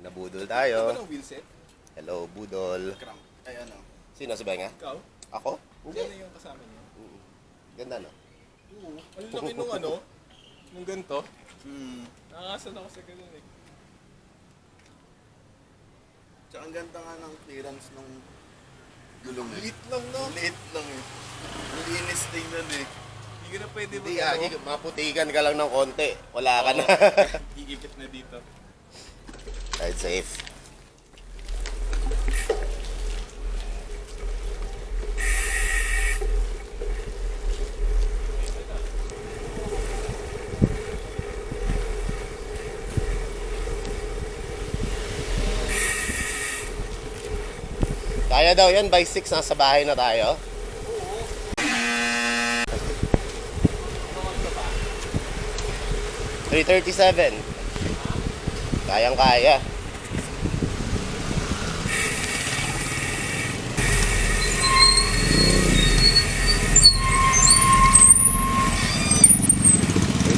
Nabudol Ano ba tayo. ng wheelset? Hello, budol. Crank. Ay ano? Sino si Benga? Ikaw? Ako? Yan na yung kasama niyo. Ganda, no? Oo. Ang laki nung ano? Nung ganito. Nakakasan ako sa ganun eh. Tsaka ang ganda nga ng clearance nung gulong eh. Liit lang no? Liit lang eh. Ang linis tingnan eh. Hindi ka na pwede Hindi, mag maputikan ka lang ng konti. Wala ka na. Iikit na dito. Ride safe. Kaya daw yan, by 6 nasa bahay na tayo. Oo. 3:37. Kayang-kaya.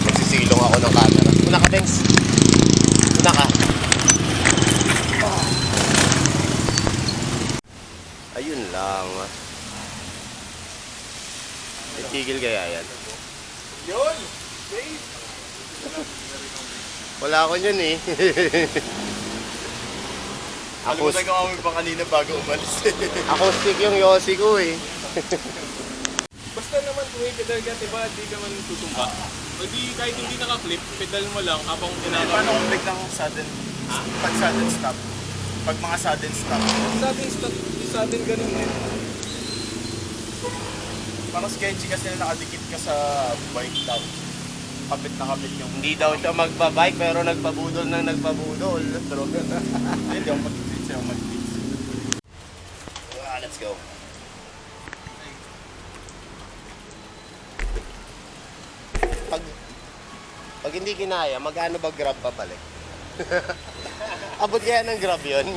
Magsisilong ako ng camera. Una ka, Benz. Una ka. Ayun lang. Itigil kaya yan? Yun! Wait! Wala ako yun eh. Nakalimutan ko kami pa kanina bago umalis. Acoustic yung Yossi ko eh. Basta naman kung may pedal ka, diba, di ka man tutumba. O di, kahit hindi naka-clip, pedal mo lang habang Paano kung biglang sudden, pag sudden stop? Pag mga sudden stop. Sudden ganun eh. Parang sketchy kasi na nakadikit ka sa bike daw. Kapit na kapit yung... Hindi daw siya magbabike pero nagpabudol ng nagpabudol. Pero, hindi ako mag-tweets, ako mag-tweets. Let's go. Pag hindi kinaya, magkano ba grab pabalik? Abot kaya ng grab yun?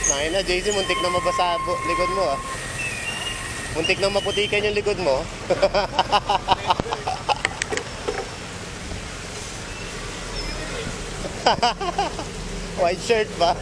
Nakin na, JC, muntik na mabasa likod mo ah. Muntik na maputikan yung likod mo. White shirt ba?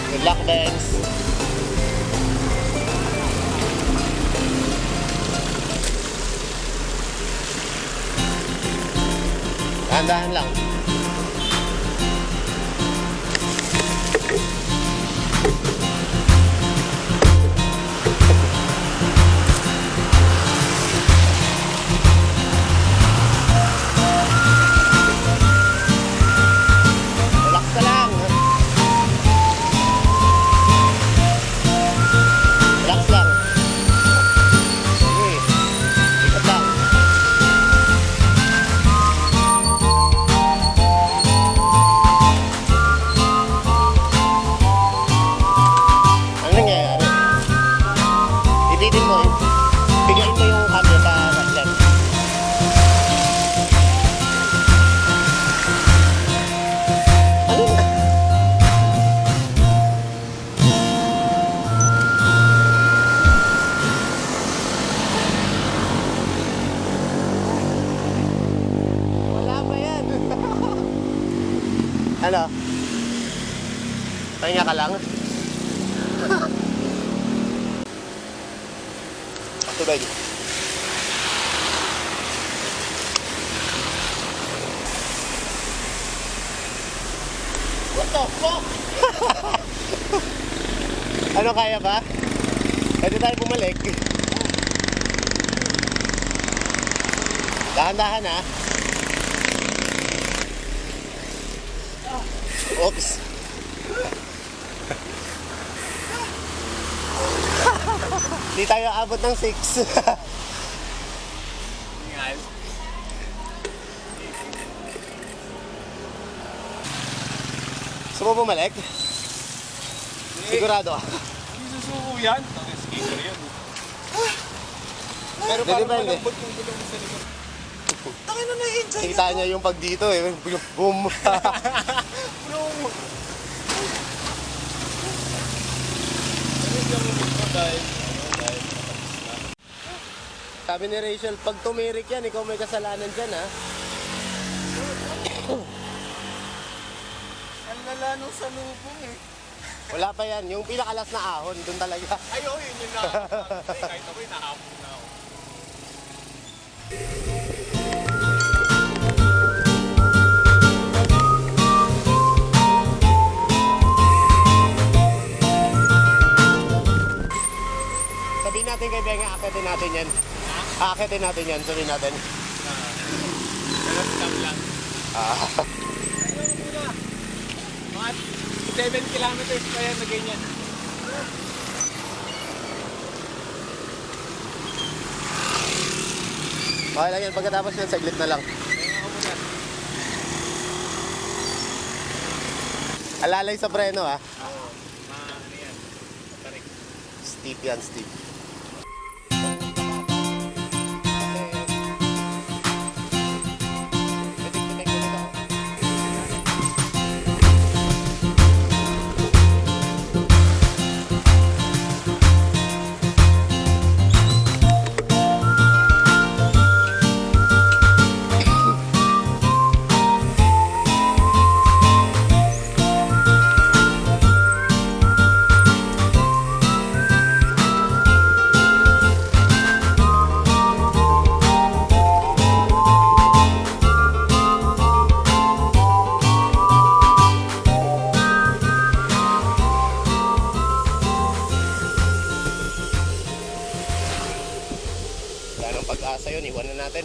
Good luck, Benz. Dahan-dahan lang. Relax ka lang. Relax lang. Sige. Ikot lang. Ang nangyayari? Ibitin mo. Bigayin mo yung camera sa left. Ano na? Wala pa yan. Ano? Pahinga ka lang? Tubig. What the fuck? Ano, kaya ba? Pwede tayo bumalik. Dahan-dahan ha. Oops. tayo abot ng 6. Ingal. Gusto mo bumalik? Sigurado ka. Hindi susuko yan. Ang skater yan. Pero Hindi, parang depende. malambot yung gulong sa likod. Tangin na na-enjoy Kita niya yung pag dito eh. Boom. Hindi ako gusto dahil matapos na. Sabi ni Rachel, pag tumirik yan, ikaw may kasalanan dyan ha. Ang lala nung salubong eh. Wala pa yan. Yung pinakalas na ahon, dun talaga. Ay, oh, yun yung nakakapag. Kahit ako'y nahapon na ako. Sabihin natin kay Benga, akitin natin yan. Akitin natin yan, sabihin natin. Pero stop lang. Ah. Ayun muna. Mga 7 kilometers pa yan na ganyan. Okay lang yan, pagkatapos yan, saglit na lang. Kaya ako muna. Alalay sa preno ha. Oo. Ano yan? Matarik. Steep yan, steep. Wala nang pag-asa yun, iwan na natin.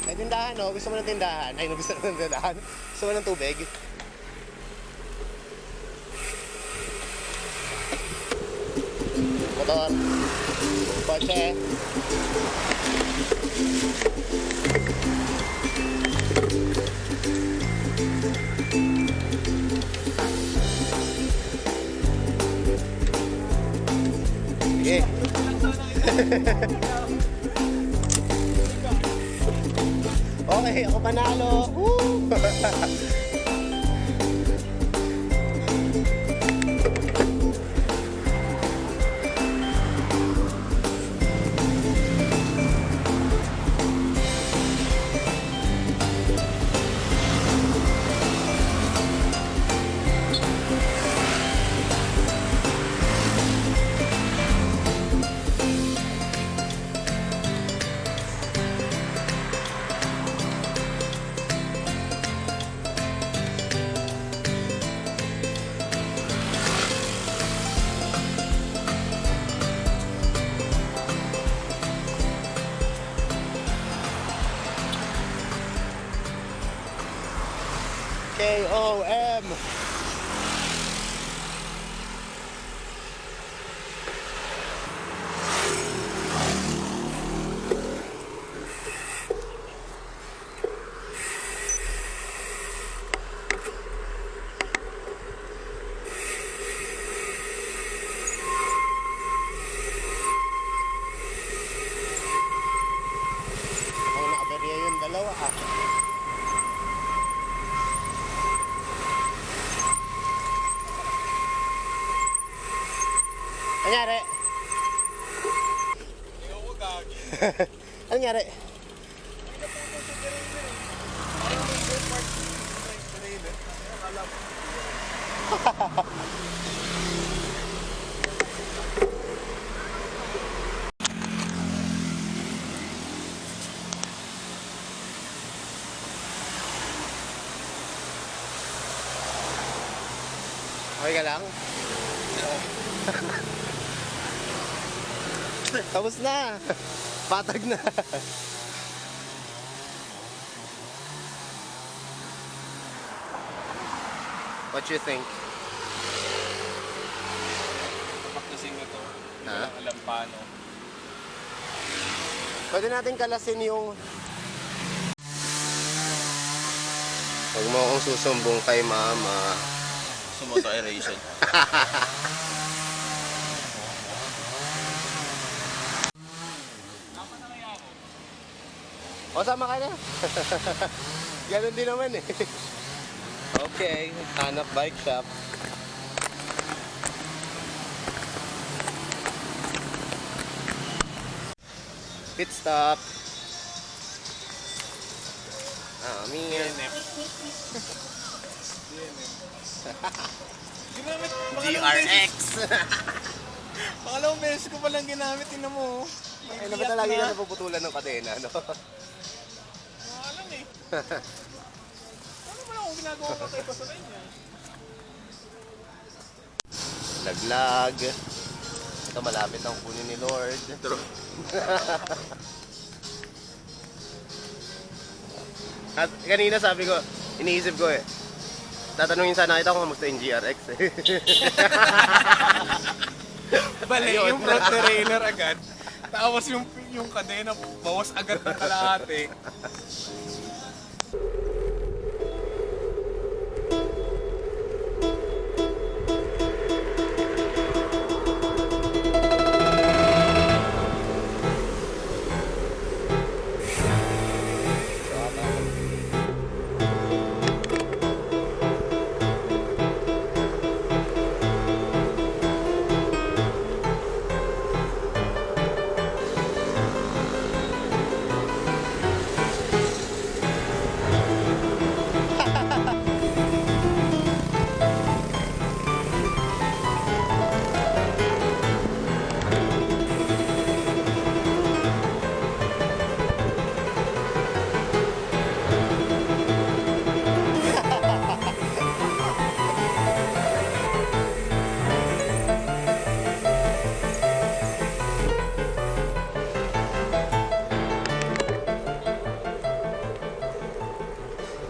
May tindahan no? Gusto mo ng tindahan? Ay, gusto mo ng tindahan? Gusto mo ng tubig? Motor. Kotse. Sige. Okay, ako panalo. Woo! KOM. Ang nakaberya yung dalawa ah. Anyari? Hindi ako gagi. Ano nangyari? Okay ka lang? Tapos na. Patag na. What you think? kalasin nito. Hindi ko Ha? lang alam paano. Pwede natin kalasin yung... Huwag mo akong susumbong kay mama. Sumoto aeration. O, sama ka na. Ganun din naman eh. Okay, hanap bike shop. Pit stop. Amin. Ginamit, GRX. Pangalawang beses ko palang ginamit, tingnan mo. Ay, naman talaga na napuputulan ng kadena, no? Alam eh. Ano ba lang kung ginagawa ko tayo pa sa kanya? Laglag. Ito malapit ang kunin ni Lord. At kanina sabi ko, iniisip ko eh. Tatanungin sana kita kung kamusta yung GRX eh. Bali, Ayun. yung front derailleur agad. Tapos yung kadena, bawas agad ng kalahati.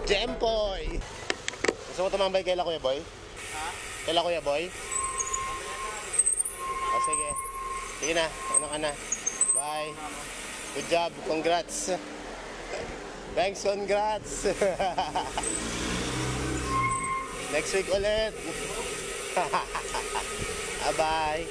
Jempoy! Gusto mo tumambay kaila Kuya Boy? Ha? Kaila Kuya Boy? O sige. Sige na, ano ka na. Bye. Good job, congrats. Thanks, congrats. Next week ulit. Bye-bye.